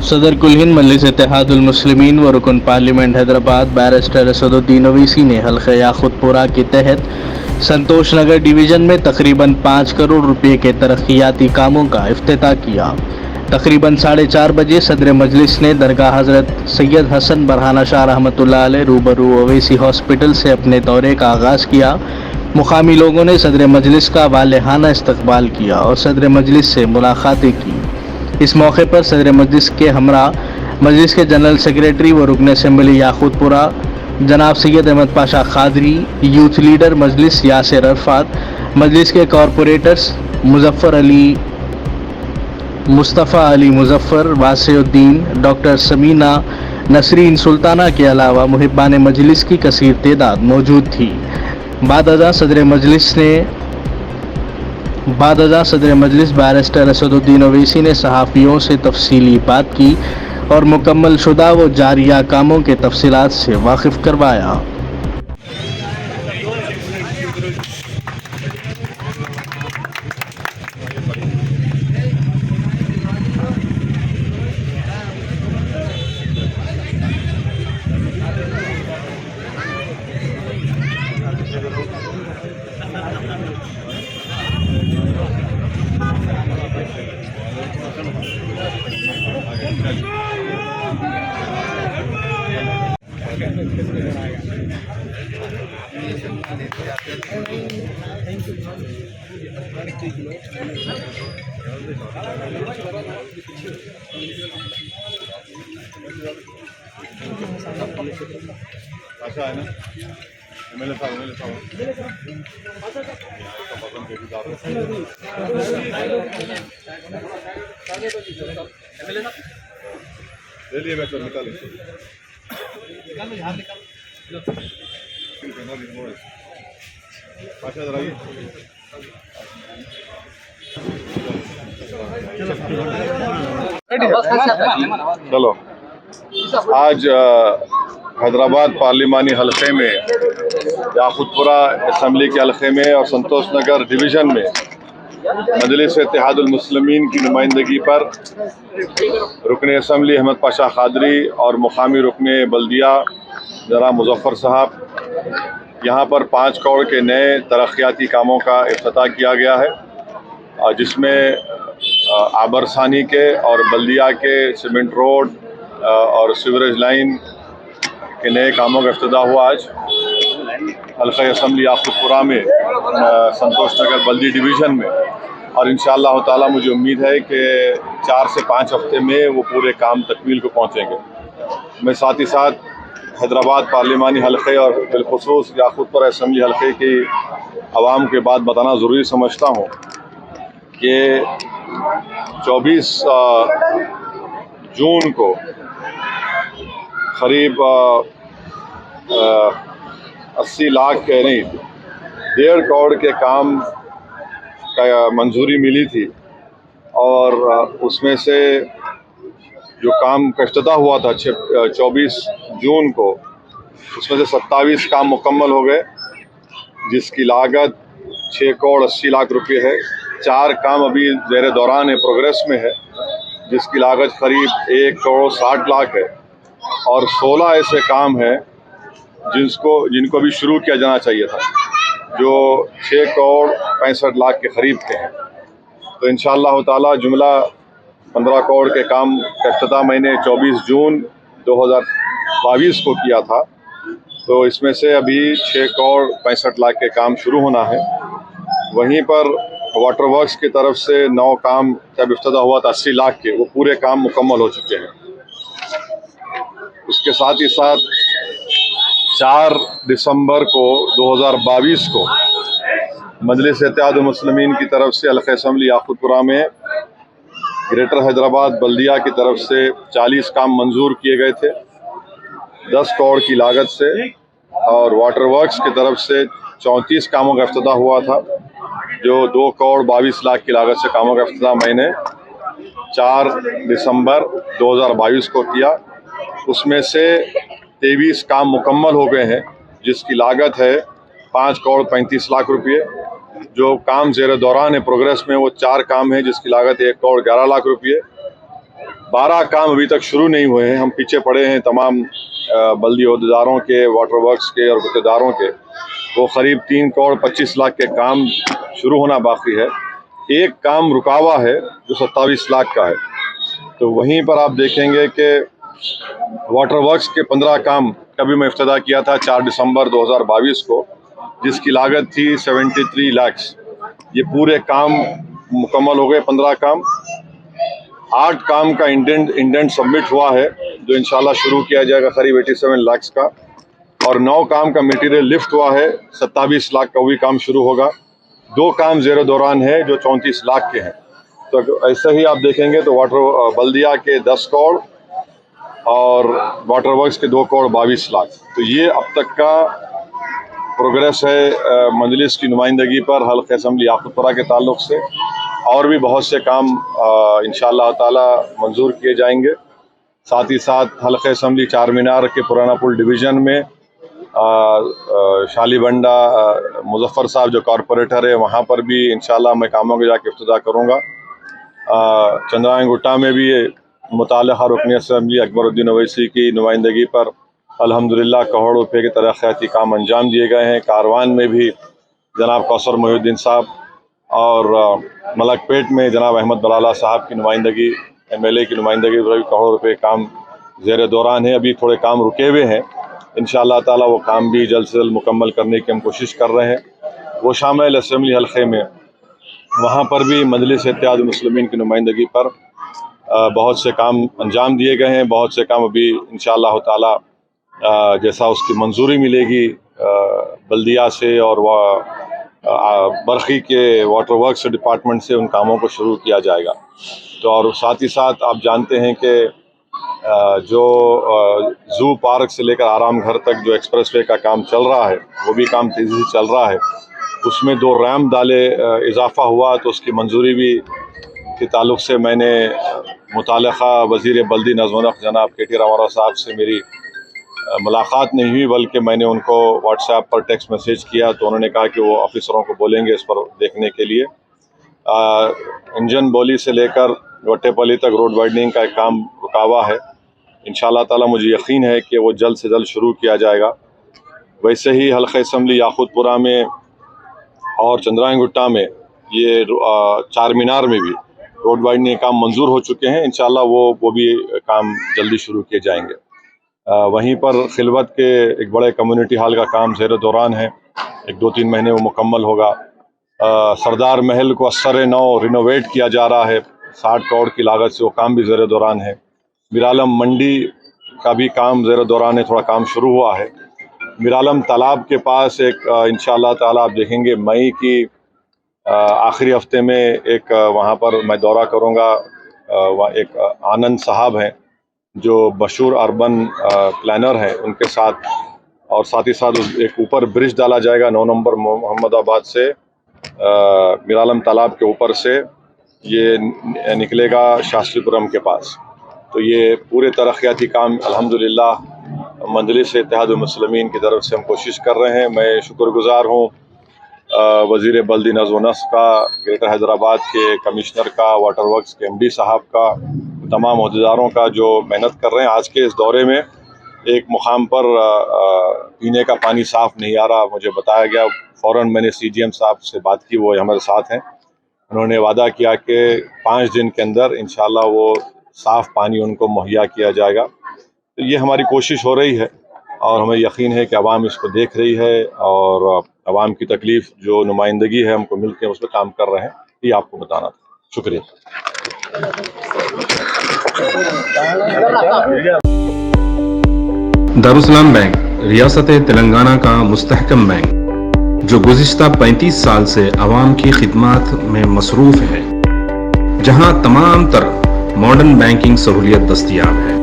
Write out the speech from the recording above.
صدر کل ہند مجلس اتحاد المسلمین و رکن پارلیمنٹ حیدرآباد بیرسٹر اسدالدین اویسی نے حلقہ یاقوت پورہ کے تحت سنتوش نگر ڈویژن میں تقریباً 5 کروڑ روپے کے ترقیاتی کاموں کا افتتاح کیا۔ تقریباً 4:30 بجے صدر مجلس نے درگاہ حضرت سید حسن برہانہ شاہ رحمۃ اللہ علیہ روبرو اویسی ہاسپٹل سے اپنے دورے کا آغاز کیا۔ مقامی لوگوں نے صدر مجلس کا والہانہ استقبال کیا اور صدر مجلس سے ملاقاتیں کی۔ اس موقع پر صدر مجلس کے ہمراہ مجلس کے جنرل سیکریٹری و رکن اسمبلی یاقوت پورہ جناب سید احمد پاشا قادری، یوتھ لیڈر مجلس یاسر عرفات، مجلس کے کارپوریٹرز مصطفیٰ علی مظفر، واسع الدین، ڈاکٹر سمینہ، نسرین سلطانہ کے علاوہ محبان مجلس کی کثیر تعداد موجود تھی۔ بعد ازاں صدر مجلس بیرسٹر اسدالدین اویسی نے صحافیوں سے تفصیلی بات کی اور مکمل شدہ و جاریہ کاموں کے تفصیلات سے واقف کروایا۔ چلو آج حیدرآباد پارلیمانی حلقے میں، یاقوت پورہ اسمبلی کے حلقے میں اور سنتوش نگر ڈویژن میں مجلس اتحاد المسلمین کی نمائندگی پر رکن اسمبلی احمد پاشا قادری اور مقامی رکن بلدیہ جناب مظفر صاحب یہاں پر 5 کروڑ کے نئے ترقیاتی کاموں کا افتتاح کیا گیا ہے، جس میں آبرسانی کے اور بلدیہ کے سیمنٹ روڈ اور سیوریج لائن کے نئے کاموں کا افتتاح ہوا۔ آج حلقہ اسمبلی یاقوت پورہ میں سنتوش نگر بلدی ڈویژن میں، اور انشاءاللہ تعالی مجھے امید ہے کہ 4 سے 5 ہفتے میں وہ پورے کام تکمیل کو پہنچیں گے۔ میں ساتھ ہی ساتھ حیدرآباد پارلیمانی حلقے اور بالخصوص یاقوت پورہ اسمبلی حلقے کی عوام کے بات بتانا ضروری سمجھتا ہوں کہ 24 جون کو قریب 80 لاکھ نہیں 1.5 کروڑ کے کام کا منظوری ملی تھی، اور اس میں سے جو کام کا افتتاح ہوا تھا 24 جون کو، اس میں سے 27 کام مکمل ہو گئے، جس کی لاگت 6 کروڑ 80 لاکھ روپے ہے۔ 4 کام ابھی زیر دوران ہے، پروگریس میں ہے، جس کی لاگت قریب 1 کروڑ 60 لاکھ ہے، اور 16 ایسے کام ہیں جن کو بھی شروع کیا جانا چاہیے تھا، جو 6 کروڑ 65 لاکھ کے قریب کے ہیں۔ تو انشاءاللہ تعالی جملہ 15 کروڑ کے کام کا افتتاح میں نے 24 جون 2022 کو کیا تھا، تو اس میں سے ابھی 6 کروڑ 65 لاکھ کے کام شروع ہونا ہے۔ وہیں پر واٹر ورکس کی طرف سے 9 کام جب افتتاح ہوا تھا 80 لاکھ کے، وہ پورے کام مکمل ہو چکے ہیں۔ اس کے ساتھ ہی ساتھ 4 دسمبر کو 2022 کو مجلس اتحاد المسلمین کی طرف سے حلقہ اسمبلی یاقوت پورہ میں گریٹر حیدرآباد بلدیہ کی طرف سے 40 کام منظور کیے گئے تھے 10 کروڑ کی لاگت سے، اور واٹر ورکس کی طرف سے 34 کاموں کا افتتاح ہوا تھا، جو 2 کروڑ 22 لاکھ کی لاگت سے کاموں کا افتتاح میں نے 4 دسمبر 2022 کو کیا۔ اس میں سے 23 کام مکمل ہو گئے ہیں، جس کی لاگت ہے 5 کروڑ 35 لاکھ روپے۔ جو کام زیر دوران ہے پروگریس میں، وہ 4 کام ہیں جس کی لاگت 1 کروڑ 11 لاکھ روپے۔ 12 काम अभी तक शुरू नहीं हुए हैं। हम पीछे पड़े हैं तमाम बल्दी अहदेदारों के, वाटर वर्क्स के और गुत्तेदारों के। वो करीब 3 करोड़ 25 लाख के काम शुरू होना बाकी है। एक काम रुका हुआ है जो 27 लाख का है। तो वहीं पर आप देखेंगे कि वाटर वर्क्स के 15 काम का भी मैं इफ्तिदा किया था 4 दिसंबर 2022 को, जिसकी लागत थी 73 लाख। ये पूरे काम मुकम्मल हो गए। 15 काम, 8 काम का इंडेंट सबमिट हुआ है जो इंशाल्लाह शुरू किया जाएगा करीब 87 लाख का, और 9 काम का मटेरियल लिफ्ट हुआ है 27 लाख का, वही काम शुरू होगा। 2 काम ज़ेर दौरान है जो 34 लाख के हैं। तो ऐसे ही आप देखेंगे तो वाटर बल्दिया के 10 करोड़ और वाटर वर्क्स के 2 करोड़ 22 लाख। तो ये अब तक का प्रोग्रेस है मजलिस की नुमाइंदगी पर हल्क़े असम्बली याक़ूतपुरा के ताल्लुक़ से। और भी बहुत से काम इंशाअल्लाह ताला मंजूर किए जाएंगे। साथ ही साथ हल्क़े असम्बली चार मीनार के पुराना पुल डिवीज़न में शालीबंडा मुज़फ़्फ़र साहब जो कॉरपोरेटर है वहाँ पर भी इंशाअल्लाह मैं कामों के जाके इफ्तिदा करूँगा। चंद्रायन गुट्टा में भी मुताल्लिक़ा रुकनी असम्बली अकबरुद्दीन ओवैसी की नुमाइंदगी पर अल्हम्दुलिल्लाह करोड़ों रुपये के तरक्याती काम अंजाम दिए गए हैं। कारवान में भी जनाब कौसर मोहिउद्दीन साहब और मलकपेट में जनाब अहमद बलाला साहब की नुमाइंदगी, MLA की नुमाइंदगी पर भी करोड़ों रुपये काम ज़ेर दौरान है। अभी थोड़े काम रुके हुए हैं, इंशाअल्लाह ताला वो काम भी जल्द से जल्द मुकम्मल करने की हम कोशिश कर रहे हैं। वो शामिल असम्बली हल्के में वहाँ पर भी मजलिस इत्तेहाद मुस्लिमीन की नुमाइंदगी पर बहुत से काम अंजाम दिए गए हैं। बहुत से काम अभी इंशाअल्लाह ताला जैसा उसकी मंजूरी मिलेगी बल्दिया से और बरखी के वाटर वर्क्स डिपार्टमेंट से उन कामों को शुरू किया जाएगा। तो और साथ ही साथ आप जानते हैं कि जो ज़ू पार्क से लेकर आराम घर तक जो एक्सप्रेसवे का काम चल रहा है वो भी काम तेज़ी से चल रहा है। उसमें 2 रैम डाले इजाफ़ा हुआ तो उसकी मंजूरी भी के ताल्लुक़ से मैंने मुताल्लिक़ा वज़ीर बल्दी नज़्म व नक़्श जनाब KT रामाराव साहब से मेरी मुलाकात नहीं हुई, बल्कि मैंने उनको व्हाट्सएप पर टेक्स्ट मैसेज किया तो उन्होंने कहा कि वो ऑफिसरों को बोलेंगे इस पर देखने के लिए। इंजन बोली से लेकर वट्टेपली तक रोड वाइडनिंग का एक काम रुका हुआ है। इंशाअल्लाह ताला मुझे यकीन है कि वो जल्द से जल्द शुरू किया जाएगा। वैसे ही हल्क़े असम्बली याक़ूतपुरा में और चंद्रायन गुट्टा में ये चार मीनार में भी रोड वाइडनिंग काम मंजूर हो चुके हैं। इंशाअल्लाह वो भी काम जल्दी शुरू किए जाएंगे। वहीं पर खिलवत के एक बड़े कम्युनिटी हॉल का काम ज़ेर दौरान है, एक 2-3 महीने वो मुकम्मल होगा। सरदार महल को असर नौ रिनोवेट किया जा रहा है 60 करोड़ की लागत से, वो काम भी ज़ेर दौरान है। मीरालम मंडी का भी काम ज़ेर दौरान है, थोड़ा काम शुरू हुआ है। मीरालम तालाब के पास एक इंशाअल्लाह ताला आप देखेंगे मई की आखिरी हफ्ते में एक वहाँ पर मैं दौरा करूँगा। वहाँ एक आनंद साहब हैं जो मशहूर अर्बन प्लानर हैं, उनके साथ, और साथ ही साथ एक ऊपर ब्रिज डाला जाएगा 9 नंबर मोहम्मदाबाद से मीरालम तालाब के ऊपर से ये निकलेगा शास्त्रीपुरम के पास। तो ये पूरे तरक्याती काम अल्हम्दुलिल्लाह मजलिस इत्तेहाद मुस्लिमीन की तरफ से हम कोशिश कर रहे हैं। मैं शुक्रगुजार हूँ वज़ीर बल्दी नज़्म व नक़्श का, ग्रेटर हैदराबाद के कमिश्नर का, वाटर वर्क्स के MD साहब का, तमाम अहदेदारों का जो मेहनत कर रहे हैं। आज के इस दौरे में एक मुकाम पर पीने का पानी साफ़ नहीं आ रहा, मुझे बताया गया। फ़ौरन मैंने CGM साहब से बात की, वो हमारे साथ हैं। उन्होंने वादा किया कि 5 दिन के अंदर इंशाअल्लाह वो साफ़ पानी उनको मुहैया किया जाएगा। तो ये हमारी कोशिश हो रही है और हमें यकीन है कि अवाम इसको देख रही है और अवाम की तकलीफ़ जो नुमाइंदगी है हमको मिल के उस पर काम कर रहे हैं। ये आपको बताना था। शुक्रिया। दारुसलाम बैंक रियासत तेलंगाना का मुस्तहकम बैंक जो गुज़िश्ता 35 साल से आवाम की खिदमत में मसरूफ़ है, जहां तमाम तर मॉडर्न बैंकिंग सहूलियत दस्तयाब है।